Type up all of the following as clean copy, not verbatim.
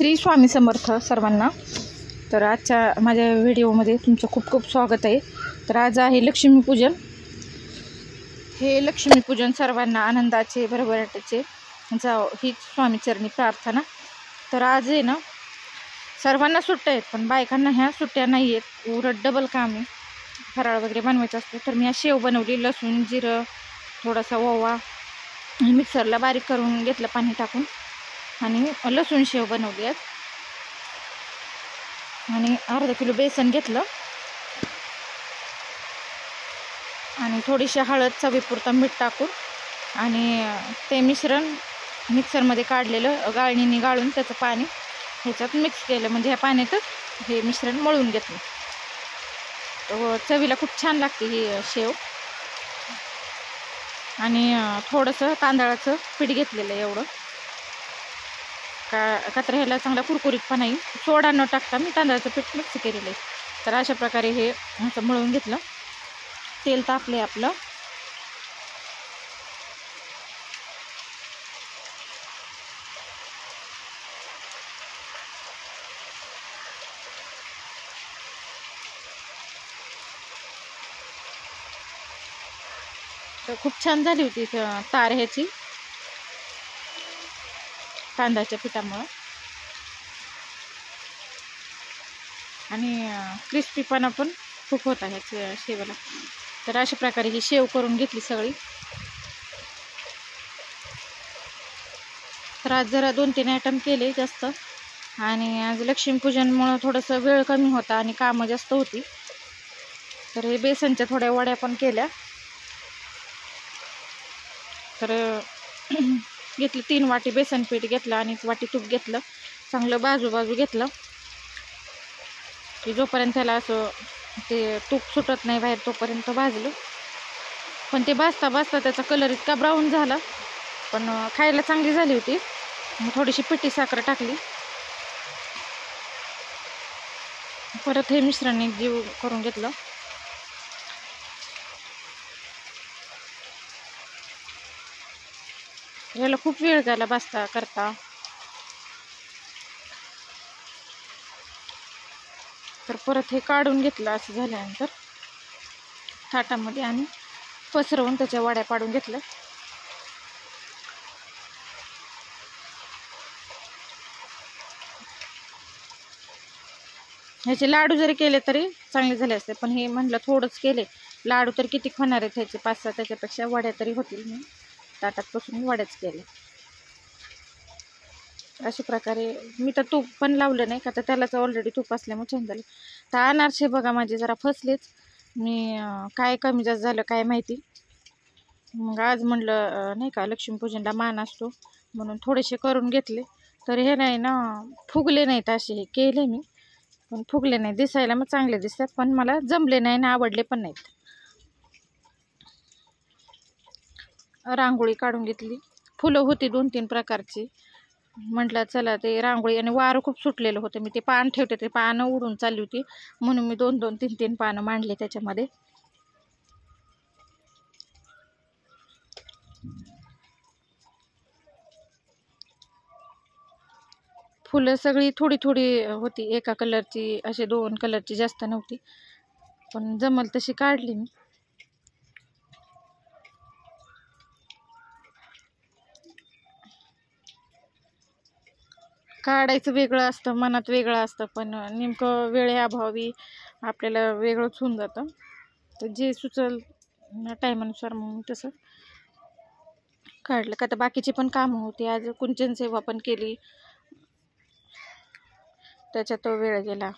श्री स्वामी समर्थ सर्वांना। तर आजच्या माझ्या व्हिडिओमध्ये तुमचं खूप खूप स्वागत आहे। तर आज आहे लक्ष्मीपूजन। हे लक्ष्मीपूजन सर्वांना आनंदाचे भरभराटीचे जावो हीच स्वामीचरणी प्रार्थना। तर आज आहे ना, सर्वांना सुट्ट्या आहेत पण बायकांना ह्या सुट्ट्या नाही आहेत, उलट डबल काम आहे, फराळ वगैरे बनवायचं असतं। तर मी आज शेव बनवली, लसूण जिरं थोडासा ओवा मिक्सरला बारीक करून घेतलं पाणी टाकून, आणि लसूण शेव बनवली आहे। आणि अर्धा किलो बेसन घेतलं आणि थोडीशी हळद चवीपुरता मीठ टाकून आणि ते मिश्रण मिक्सरमध्ये काढलेलं गाळणीने गाळून त्याचं पाणी ह्याच्यात मिक्स केलं, म्हणजे ह्या पाण्यातच हे मिश्रण मळून घेतलं। तर चवीला खूप छान लागते ही शेव। आणि थोडंसं तांदळाचं पीठ घेतलेलं आहे एवढं का तर ह्याला चांगला कुरकुरीतपणा येईल। सोडा न टाकता मी तांदळाचं पीठ मिक्स केलेलं आहे। तर अशा प्रकारे हे असं मळून घेतलं। तेल तापले आपलं, तर खूप छान झाली होती तार ह्याची तांदळाच्या पिठामुळं, आणि क्रिस्पीपणा पण खूप होता ह्याच्या शेवाला। तर अशा प्रकारे ही शेव करून घेतली सगळी। तर आज जरा 2-3 आयटम केले जास्त, आणि आज लक्ष्मीपूजनमुळं थोडंसं वेळ कमी होता आणि कामं जास्त होती। तर हे बेसनच्या थोड्या वड्या पण केल्या। तर घेतलं 3 वाटी बेसन पीठ घेतलं आणि 1 वाटी तूप घेतलं, चांगलं बाजू घेतलं की जोपर्यंत त्याला असं ते तूप सुटत नाही बाहेर तोपर्यंत भाजलं। पण ते भाजता त्याचा कलर इतका ब्राऊन झाला, पण खायला चांगली झाली होती। मग थोडीशी पिठी साखर टाकली, परत हे मिश्रण एक जीव करून घेतलं। याला खूप वेळ गेला भाजता करता। तर परत हे काढून घेतलं असं झाल्यानंतर ताटामध्ये, आणि पसरवून त्याच्या वड्या पाडून घेतल्या। ह्याचे लाडू जरी केले तरी चांगले झाले असते, पण हे म्हटलं थोडंच केले, लाडू तर किती खाणार आहेत ह्याचे 5-6, त्याच्यापेक्षा वड्या तरी होतील। मी ताटात पसरून वड्याच केले। अशा प्रकारे मी तर तूप पण लावलं नाही का, तर त्यालाच ऑलरेडी तूप असल्यामुळे छान झालं। तर अनारसे बघा माझे जरा फसलेच, मी काय कमी जास्त झालं काय माहिती। मग आज म्हटलं नाही का लक्ष्मीपूजनला मान असतो म्हणून थोडेसे करून घेतले। तर हे नाही ना, फुगले नाहीत, असे हे केले मी पण फुगले नाही। दिसायला मग चांगले दिसतात, पण मला जमले नाही ना आवडले पण नाहीत। रांगोळी काढून घेतली, फुलं होती 2-3 प्रकारची। म्हटलं चला ते रांगोळी, आणि वारं खूप सुटलेलं होतं, मी ते पान ठेवते ते पानं उडून चालली होती, म्हणून मी 2-2, 3-3 पानं मांडले त्याच्यामध्ये। फुलं सगळी थोडी थोडी होती, एका कलरची, असे 2 कलरची जास्त नव्हती, पण जमल तशी काढली मी। काढायचं वेगळं असतं, मनात वेगळं असतं, पण नेमकं वेळेअभावी आपल्याला वेगळंच होऊन जातं। तर जे सुचल टायमानुसार मग तसं काढलं का। तर बाकीची पण कामं होती, आज कुंचन सेवा पण केली, त्याच्यात वेळ गेला।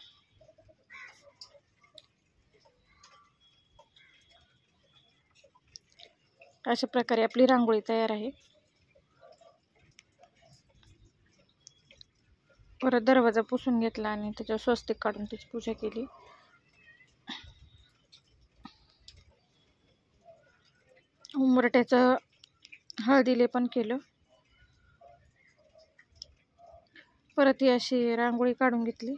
अशा प्रकारे आपली रांगोळी तयार आहे। परत दरवाजा पुसून घेतला आणि त्याच्यावर स्वस्तिक काढून त्याची पूजा केली। उंबरठ्याचं हळदीले पण केलं। परत ही अशी रांगोळी काढून घेतली,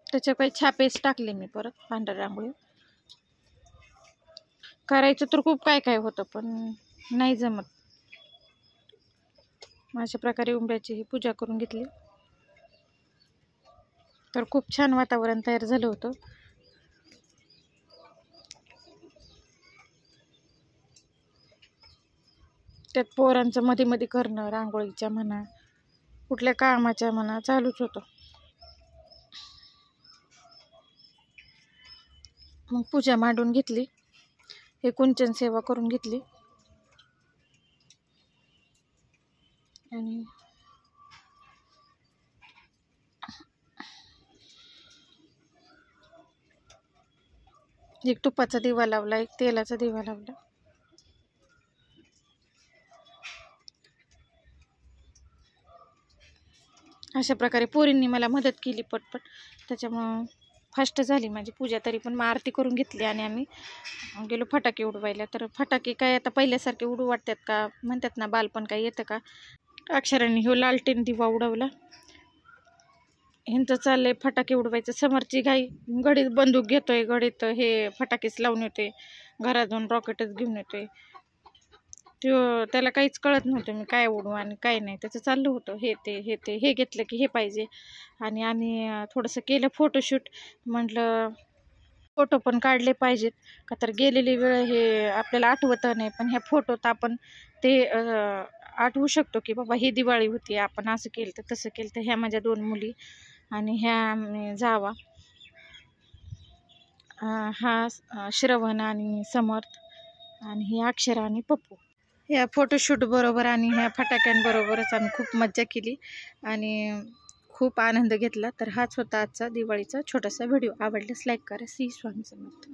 त्याच्या काही छापेच टाकले मी परत पांढऱ्या रांगोळी। करायचं तर खूप काय काय होतं, पण नाही जमत। अशा प्रकारे उंबऱ्याची ही पूजा करून घेतली. तर खूप छान वातावरण तयार झालं होतं. त्यात पोरांचं मध्ये मध्ये करणं, रांगोळीच्या म्हणा, कुठल्या कामाच्या म्हणा, चालूच होतं. मग पूजा मांडून घेतली, हे कुंचन सेवा करून घेतली. आणि एक तुपाचा दिवा लावला, एक तेलाचा दिवा लावला. अशा प्रकारे पोरींनी मला मदत केली पटपट, त्याच्यामुळं फास्ट झाली माझी पूजा. तरी पण मग आरती करून घेतली आणि आम्ही गेलो फटाके उडवायला. तर फटाके काय आता पहिल्यासारखे उडू वाटतात का, म्हणतात ना बालपण काय येतं का. अक्षरांनी ह्यो लालटेन दिवा उडवला. ह्यांचं चाललंय फटाके उडवायचं. समोरची गाई घडीत बंदूक घेतोय, घडीत हे फटाकेच लावून येतोय, घरातून रॉकेटच घेऊन येतोय. त्याला काहीच कळत नव्हतं मी काय उडवू आणि काय नाही. त्याचं चाललं होतं हे घेतलं की हे पाहिजे. आणि आम्ही थोडंसं केलं फोटोशूट. म्हटलं फोटो पण काढले पाहिजेत का, तर गेलेली वेळ हे आपल्याला आठवतं नाही, पण ह्या फोटोत आपण ते आठवू शकतो की बाबा ही दिवाळी होती, आपण असं केलं तर तसं केलं. तर ह्या माझ्या 2 मुली आणि ह्या जावा, हा श्रवण आणि समर्थ, आणि ही अक्षरा आणि पप्पू. ह्या फोटोशूट बरोबर आणि ह्या फटाक्यांबरोबरच आम्ही खूप मज्जा केली आणि खूप आनंद घेतला. तर हाच होता आजचा दिवाळीचा छोटासा व्हिडिओ. आवडल्यास लाईक करा. स्वामी समर्थ.